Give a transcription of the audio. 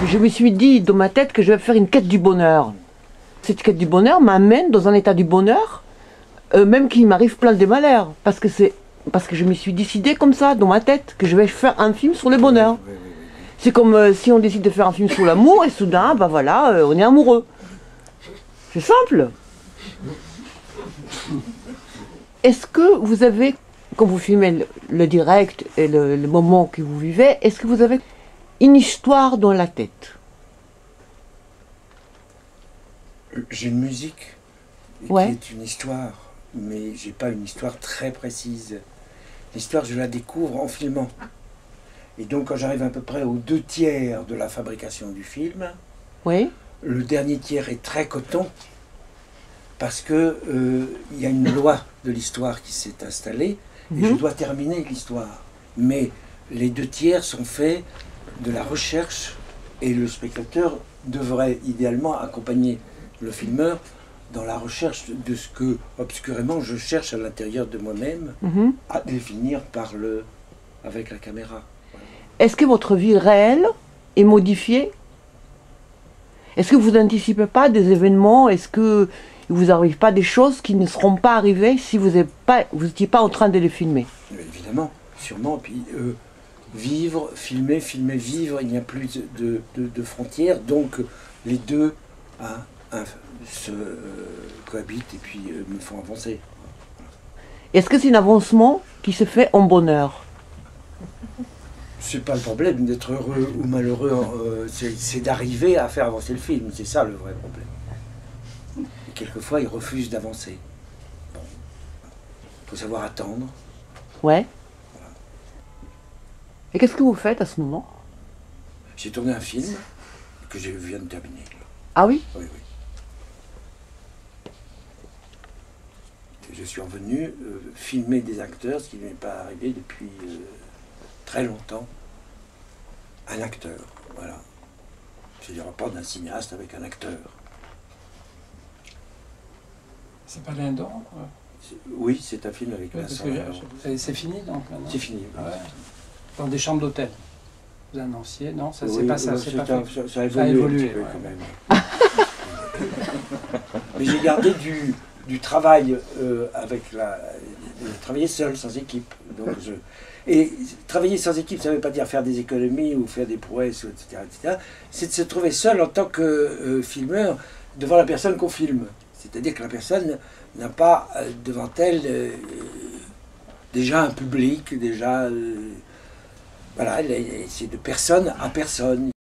Je me suis dit dans ma tête que je vais faire une quête du bonheur. Cette quête du bonheur m'amène dans un état du bonheur, même qu'il m'arrive plein de malheurs. Parce que je me suis décidé comme ça, dans ma tête, que je vais faire un film sur le bonheur. Oui. C'est comme si on décide de faire un film sur l'amour et soudain, ben voilà, on est amoureux. C'est simple. Est-ce que vous avez, quand vous filmez le direct et le moment que vous vivez, est-ce que vous avez une histoire dans la tête? J'ai une musique qui est une histoire, mais j'ai pas une histoire très précise. L'histoire, je la découvre en filmant. Et donc, quand j'arrive à peu près aux 2/3 de la fabrication du film, le dernier tiers est très coton, parce que y a une loi de l'histoire qui s'est installée, et je dois terminer l'histoire. Mais les 2/3 sont faits de la recherche, et le spectateur devrait idéalement accompagner le filmeur dans la recherche de ce que, obscurément, je cherche à l'intérieur de moi-même à définir avec la caméra. Voilà. Est-ce que votre vie réelle est modifiée? Est-ce que vous n'anticipez pas des événements? Est-ce que il vous arrive pas des choses qui ne seront pas arrivées si vous n'étiez pas en train de les filmer? Évidemment, sûrement. Puis vivre, filmer, vivre, il n'y a plus de frontières, donc les deux se cohabitent et puis me font avancer. Est-ce que c'est un avancement qui se fait en bonheur? C'est pas le problème d'être heureux ou malheureux, c'est d'arriver à faire avancer le film, c'est ça le vrai problème. Et quelquefois, ils refusent d'avancer. Bon, faut savoir attendre. Ouais. Voilà. Et qu'est-ce que vous faites à ce moment? J'ai tourné un film que je viens de terminer. Ah oui? Oui, oui. Je suis revenu filmer des acteurs, ce qui ne m'est pas arrivé depuis très longtemps. Un acteur, voilà. C'est le rapport d'un cinéaste avec un acteur. C'est pas Lindon, quoi. Oui, c'est un film avec Vincent. C'est fini donc maintenant. C'est fini. Oui. Ouais. Dans des chambres d'hôtel. Vous annonciez, non? Ça, c'est oui, pas ça. Ça a évolué ouais. Quand même. Mais j'ai gardé du travail travailler seul, sans équipe. Donc et travailler sans équipe, ça ne veut pas dire faire des économies ou faire des prouesses, etc. C'est de se trouver seul en tant que filmeur devant la personne qu'on filme. C'est-à-dire que la personne n'a pas devant elle déjà un public, déjà... voilà, c'est de personne à personne.